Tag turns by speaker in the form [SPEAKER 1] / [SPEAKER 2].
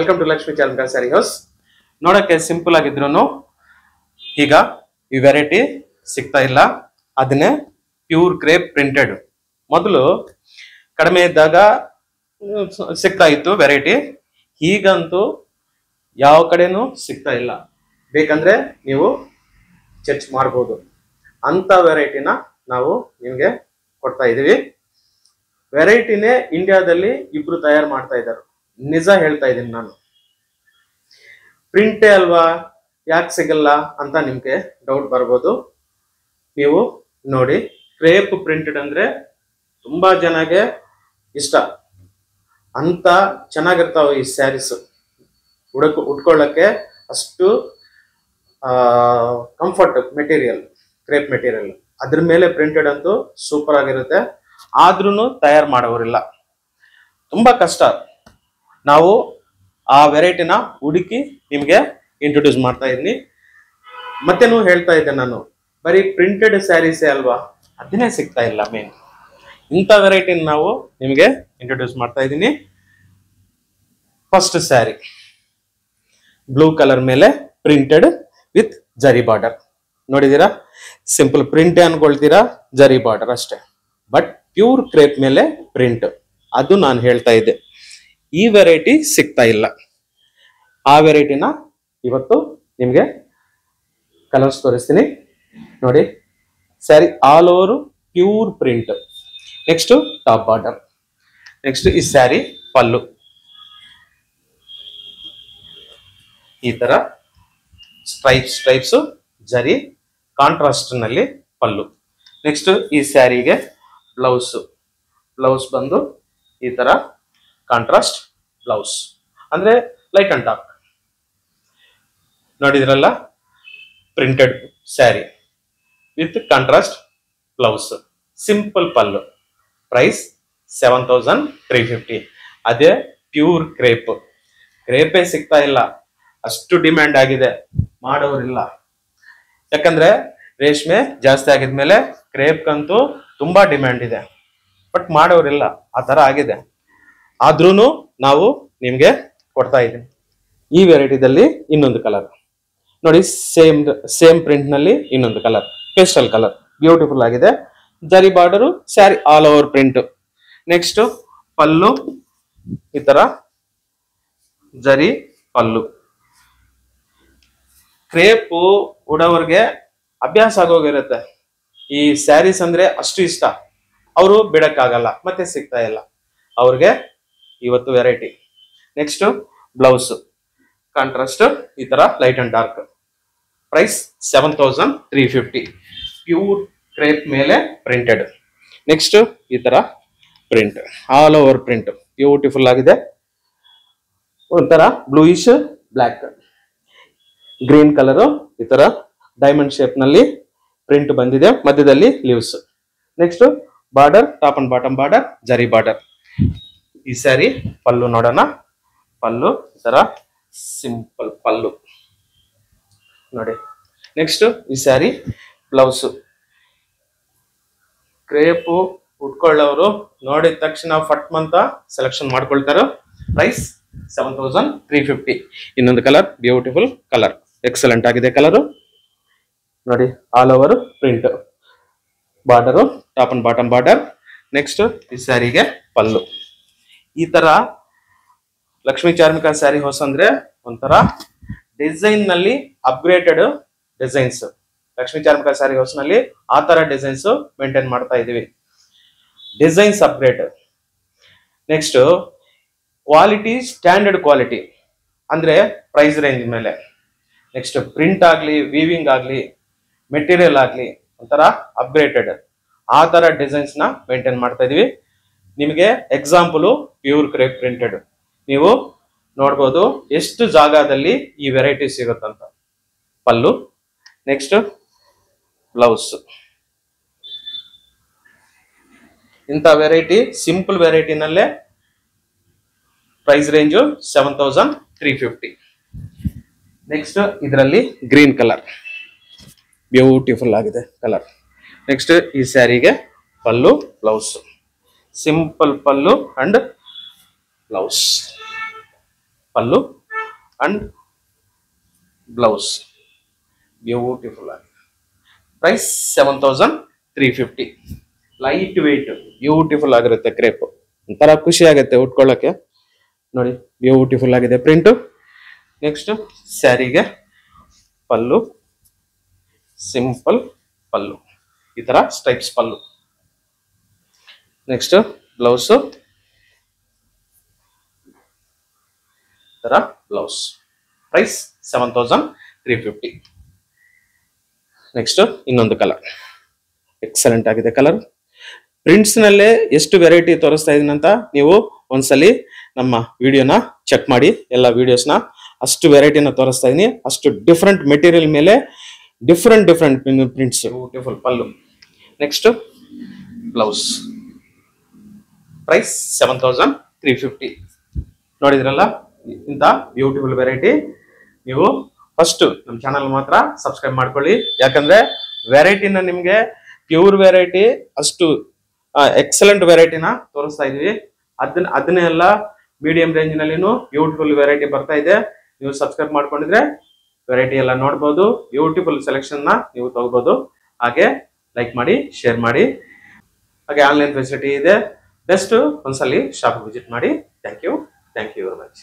[SPEAKER 1] Welcome to Lakshmi ಚಾಲಕ sari house. ನೋಡಕ್ಕೆ simple ಆಗಿದ್ರು ಈಗ ಈ ವೆರೈಟಿ ಸಿಗ್ತಾ ಇಲ್ಲ. ಅದನ್ನೇ ಪ್ಯೂರ್ ಕ್ರೇಪ್ ಪ್ರಿಂಟೆಡ್ ಮೊದಲು ಕಡಿಮೆ ಇದ್ದಾಗ ಸಿಗ್ತಾ ಇತ್ತು ವೆರೈಟಿ. ಈಗಂತೂ ಯಾವ ಕಡೆನೂ ಸಿಗ್ತಾ ಇಲ್ಲ. ಬೇಕಂದ್ರೆ ನೀವು ಚೆಕ್ ಮಾಡ್ಬೋದು. ಅಂತ ವೆರೈಟಿನ ನಾವು ನಿಮ್ಗೆ ಕೊಡ್ತಾ ಇದೀವಿ. ವೆರೈಟಿನೇ ಇಂಡಿಯಾದಲ್ಲಿ ಇಬ್ರು ತಯಾರು ಮಾಡ್ತಾ ಇದ್ದಾರೆ. ನಿಜ ಹೇಳ್ತಾ ಇದ್ದೀನಿ ನಾನು. ಪ್ರಿಂಟೇ ಅಲ್ವಾ, ಯಾಕೆ ಸಿಗಲ್ಲ ಅಂತ ನಿಮ್ಗೆ ಡೌಟ್ ಬರ್ಬೋದು. ನೀವು ನೋಡಿ, ಕ್ರೇಪ್ ಪ್ರಿಂಟೆಡ್ ಅಂದ್ರೆ ತುಂಬಾ ಜನಗೆ ಇಷ್ಟ. ಅಂತ ಚೆನ್ನಾಗಿರ್ತಾವ ಈ ಸ್ಯಾರೀಸ್. ಉಟ್ಕೊಳ್ಳಕ್ಕೆ ಅಷ್ಟು ಕಂಫರ್ಟ್ ಮೆಟೀರಿಯಲ್, ಕ್ರೇಪ್ ಮೆಟೀರಿಯಲ್. ಅದ್ರ ಮೇಲೆ ಪ್ರಿಂಟೆಡ್ ಅಂತೂ ಸೂಪರ್ ಆಗಿರುತ್ತೆ. ಆದ್ರೂ ತಯಾರು ಮಾಡೋರಿಲ್ಲ, ತುಂಬಾ ಕಷ್ಟ. ನಾವು ಆ ವೆರೈಟಿನ ಹುಡುಕಿ ನಿಮ್ಗೆ ಇಂಟ್ರೊಡ್ಯೂಸ್ ಮಾಡ್ತಾ ಇದ್ದೀನಿ. ಮತ್ತೇನು ಹೇಳ್ತಾ ಇದ್ದೆ ನಾನು, ಬರೀ ಪ್ರಿಂಟೆಡ್ ಸ್ಯಾರೀಸೇ ಅಲ್ವಾ, ಅದನ್ನೇ ಸಿಗ್ತಾ ಇಲ್ಲ ಮೇನ್. ಇಂಥ ವೆರೈಟಿನ ನಾವು ನಿಮಗೆ ಇಂಟ್ರೊಡ್ಯೂಸ್ ಮಾಡ್ತಾ ಇದ್ದೀನಿ. ಫಸ್ಟ್ ಸ್ಯಾರಿ ಬ್ಲೂ ಕಲರ್ ಮೇಲೆ ಪ್ರಿಂಟೆಡ್ ವಿತ್ ಜರಿ ಬಾರ್ಡರ್. ನೋಡಿದೀರಾ, ಸಿಂಪಲ್ ಪ್ರಿಂಟೇ ಅನ್ಕೊಳ್ತೀರಾ, ಜರಿ ಬಾರ್ಡರ್ ಅಷ್ಟೇ. ಬಟ್ ಪ್ಯೂರ್ ಕ್ರೇಪ್ ಮೇಲೆ ಪ್ರಿಂಟ್, ಅದು ನಾನು ಹೇಳ್ತಾ ಇದ್ದೆ. ಈ ವೆರೈಟಿ ಸಿಗ್ತಾ ಇಲ್ಲ. ಆ ವೆರೈಟಿನ ಇವತ್ತು ನಿಮ್ಗೆ ಕಲರ್ಸ್ ತೋರಿಸ್ತೀನಿ. ನೋಡಿ, sari all over pure print. Next top border. Next ಈ ಸ್ಯಾರಿ ಪಲ್ಲು ಈ ತರ ಸ್ಟ್ರೈಪ್ಸ್ ಜರಿ ಕಾಂಟ್ರಾಸ್ಟ್ ನಲ್ಲಿ ಪಲ್ಲು. ನೆಕ್ಸ್ಟ್ ಈ ಸ್ಯಾರಿಗೆ ಬ್ಲೌಸ್ ಬಂದು ಈ ತರ ಕಾಂಟ್ರಾಸ್ಟ್ ಬ್ಲೌಸ್, ಅಂದ್ರೆ ಲೈಟ್ ಅಂಡ್ ಡಾರ್ಕ್. ನೋಡಿದ್ರಲ್ಲ, printed sari with contrast blouse, simple pallu. Price 7350. ಅದೇ ಪ್ಯೂರ್ ಕ್ರೇಪ್. ಕ್ರೇಪೇ ಸಿಗ್ತಾ ಇಲ್ಲ, ಅಷ್ಟು ಡಿಮ್ಯಾಂಡ್ ಆಗಿದೆ. ಮಾಡೋರಿಲ್ಲ. ಯಾಕಂದ್ರೆ ರೇಷ್ಮೆ ಜಾಸ್ತಿ ಆಗಿದ್ಮೇಲೆ ಕ್ರೇಪ್ಗಂತೂ ತುಂಬಾ ಡಿಮ್ಯಾಂಡ್ ಇದೆ. ಬಟ್ ಮಾಡೋರಿಲ್ಲ, ಆ ತರ ಆಗಿದೆ. ಆದ್ರೂ ನಾವು ನಿಮ್ಗೆ ಕೊಡ್ತಾ ಇದ್ದೀನಿ. ಈ ವೆರೈಟಿದಲ್ಲಿ ಇನ್ನೊಂದು ಕಲರ್ ನೋಡಿ, ಸೇಮ್ ಪ್ರಿಂಟ್ ನಲ್ಲಿ ಇನ್ನೊಂದು ಕಲರ್, ಪೇಸ್ಟಲ್ ಕಲರ್, ಬ್ಯೂಟಿಫುಲ್ ಆಗಿದೆ. Zari border, sari all over print. Next pallu ಈ ತರ ಜರಿ ಪಲ್ಲು. ಕ್ರೇಪು ಉಡೋರ್ಗೆ ಅಭ್ಯಾಸ ಆಗೋಗಿರುತ್ತೆ. ಈ ಸ್ಯಾರೀಸ್ ಅಂದ್ರೆ ಅಷ್ಟು ಇಷ್ಟ, ಅವರು ಬಿಡಕ್ಕಾಗಲ್ಲ, ಮತ್ತೆ ಸಿಗ್ತಾ ಇಲ್ಲ ಅವ್ರಿಗೆ ಇವತ್ತು ವೆರೈಟಿ. ನೆಕ್ಸ್ಟ್ ಬ್ಲೌಸ್ ಕಾಂಟ್ರಾಸ್ಟ್ ಈ ತರ light and dark. Price 7350. Pure crepe ಮೇಲೆ ಪ್ರಿಂಟೆಡ್. ನೆಕ್ಸ್ಟ್ ಈ ತರ print, all over print, beautiful ಆಗಿದೆ. ಒಂಥರ ಬ್ಲೂಯಿಶ್ ಬ್ಲ್ಯಾಕ್, ಗ್ರೀನ್ ಕಲರ್, ಈ ತರ ಡೈಮಂಡ್ ಶೇಪ್ ನಲ್ಲಿ ಪ್ರಿಂಟ್ ಬಂದಿದೆ. ಮಧ್ಯದಲ್ಲಿ leaves. Next border, top and bottom border, ಜರಿ ಬಾರ್ಡರ್. ಈ ಸ್ಯಾರಿ ಪಲ್ಲು ನೋಡೋಣ. ಪಲ್ಲು ಈ ತರ ಸಿಂಪಲ್ ಪಲ್ಲು ನೋಡಿ. ನೆಕ್ಸ್ಟ್ ಈ ಸ್ಯಾರಿ ಬ್ಲೌಸ್. ಕ್ರೇಪು ಉಟ್ಕೊಳ್ಳೋರು ನೋಡಿದ ತಕ್ಷಣ ಫಟ್ ಅಂತ ಸೆಲೆಕ್ಷನ್ ಮಾಡ್ಕೊಳ್ತಾರ. ಪ್ರೈಸ್ 7350. ಇನ್ನೊಂದು ಕಲರ್, ಬ್ಯೂಟಿಫುಲ್ ಕಲರ್, ಎಕ್ಸಲೆಂಟ್ ಆಗಿದೆ ಕಲರ್. ನೋಡಿ, all over print, border, top and bottom border. Next ಈ ಸ್ಯಾರಿಗೆ ಪಲ್ಲು. ಈ ತರ ಲಕ್ಷ್ಮೀ ಚಾರ್ಮಿಕ ಸ್ಯಾರಿ ಹೌಸ್ ಅಂದ್ರೆ ಒಂಥರ ಡಿಸೈನ್ ನಲ್ಲಿ upgraded designs. Lakshmi Charmika sari house ನಲ್ಲಿ ಆ ತರ ಡಿಸೈನ್ಸ್ ಮೇಂಟೈನ್ ಮಾಡ್ತಾ ಇದೀವಿ. Designs upgrade. Next quality, standard quality ಅಂದ್ರೆ ಪ್ರೈಸ್ ರೇಂಜ್ ಮೇಲೆ. ನೆಕ್ಸ್ಟ್ ಪ್ರಿಂಟ್ ಆಗ್ಲಿ, ವೀವಿಂಗ್ ಆಗ್ಲಿ, ಮೆಟೀರಿಯಲ್ ಆಗ್ಲಿ ಒಂಥರ ಅಪ್ಗ್ರೇಡೆಡ್. ಆ ತರ ಡಿಸೈನ್ಸ್ ನ ಮೇಂಟೈನ್ ಮಾಡ್ತಾ ಇದೀವಿ. ನಿಮಗೆ ಎಕ್ಸಾಂಪಲ್ ಪ್ಯೂರ್ ಕ್ರೇಪ್ ಪ್ರಿಂಟೆಡ್ ನೀವು ನೋಡ್ಬೋದು ಎಷ್ಟು ಜಾಗದಲ್ಲಿ ಈ ವೆರೈಟಿ ಸಿಗುತ್ತಂತ. ಪಲ್ಲು. Next blouse. ಇಂಥ ವೆರೈಟಿ, ಸಿಂಪಲ್ ವೆರೈಟಿನಲ್ಲೇ ಪ್ರೈಸ್ ರೇಂಜು 7350. ನೆಕ್ಸ್ಟ್ ಇದರಲ್ಲಿ ಗ್ರೀನ್ ಕಲರ್, ಬ್ಯೂಟಿಫುಲ್ ಆಗಿದೆ ಕಲರ್. ನೆಕ್ಸ್ಟ್ ಈ ಸ್ಯಾರಿಗೆ pallu, blouse, simple pallu and blouse. Pallu and blouse beautiful ಆಗಿ. ಪ್ರೈಸ್ 7350. ಲೈಟ್ ವೆಯ್ಟ್ ಬ್ಯೂಟಿಫುಲ್ ಆಗಿರುತ್ತೆ ಕ್ರೇಪ್. ಒಂಥರ ಖುಷಿ ಆಗುತ್ತೆ ಉಟ್ಕೊಳ್ಳೋಕೆ. ನೋಡಿ ಬ್ಯೂಟಿಫುಲ್ ಆಗಿದೆ ಪ್ರಿಂಟು. ನೆಕ್ಸ್ಟ್ ಸ್ಯಾರಿಗೆ ಪಲ್ಲು, ಸಿಂಪಲ್ ಪಲ್ಲು, ಈ ತರ ಸ್ಟ್ರೈಪ್ಸ್ ಪಲ್ಲು. ನೆಕ್ಸ್ಟ್ ಬ್ಲೌಸ್, ತರ ಬ್ಲೌಸ್. ಪ್ರೈಸ್ 7350. ನೆಕ್ಸ್ಟ್ ಇನ್ನೊಂದು ಕಲರ್, ಎಕ್ಸಲೆಂಟ್ ಆಗಿದೆ ಕಲರ್. ಪ್ರಿಂಟ್ಸ್ ನಲ್ಲೇ ಎಷ್ಟು ವೆರೈಟಿ ತೋರಿಸ್ತಾ ಇದೀನಿ ಅಂತ ನೀವು ಒಂದ್ಸಲಿ ನಮ್ಮ ವಿಡಿಯೋನ ಚೆಕ್ ಮಾಡಿ. ಎಲ್ಲ ವಿಡಿಯೋಸ್ನ ಅಷ್ಟು ವೆರೈಟಿನ ತೋರಿಸ್ತಾ ಇದೀನಿ. ಅಷ್ಟು ಡಿಫ್ರೆಂಟ್ ಮೆಟೀರಿಯಲ್ ಮೇಲೆ different prints. Beautiful pallu. Next blouse. Price 7350. ನೋಡಿದ್ರಲ್ಲ, ಇಂಥ ಬ್ಯೂಟಿಫುಲ್ ವೆರೈಟಿ. ನೀವು ಫಸ್ಟ್ ನಮ್ಮ ಚಾನಲ್ ಮಾತ್ರ ಸಬ್ಸ್ಕ್ರೈಬ್ ಮಾಡ್ಕೊಳ್ಳಿ. ಯಾಕಂದ್ರೆ ವೆರೈಟಿನ ನಿಮ್ಗೆ ಪ್ಯೂರ್ ವೆರೈಟಿ, ಅಷ್ಟು ಎಕ್ಸಲೆಂಟ್ ವೆರೈಟಿನ ತೋರಿಸ್ತಾ ಇದೀವಿ. ಅದನ್ನೆಲ್ಲ ಮೀಡಿಯಂ ರೇಂಜ್ ನಲ್ಲಿನೂ ಬ್ಯೂಟಿಫುಲ್ ವೆರೈಟಿ ಬರ್ತಾ ಇದೆ. ನೀವು ಸಬ್ಸ್ಕ್ರೈಬ್ ಮಾಡ್ಕೊಂಡಿದ್ರೆ ವೆರೈಟಿ ಎಲ್ಲ ನೋಡ್ಬೋದು. ಬ್ಯೂಟಿಫುಲ್ ಸೆಲೆಕ್ಷನ್ ನ ನೀವು ತಗೋಬಹುದು. ಹಾಗೆ ಲೈಕ್ ಮಾಡಿ, ಶೇರ್ ಮಾಡಿ. ಹಾಗೆ ಆನ್ಲೈನ್ ಫೆಸಿಲಿಟಿ ಇದೆ. ಬೆಸ್ಟ್ ಒಂದ್ಸಲಿ ಶಾಪ್ ವಿಸಿಟ್ ಮಾಡಿ. Thank you very much.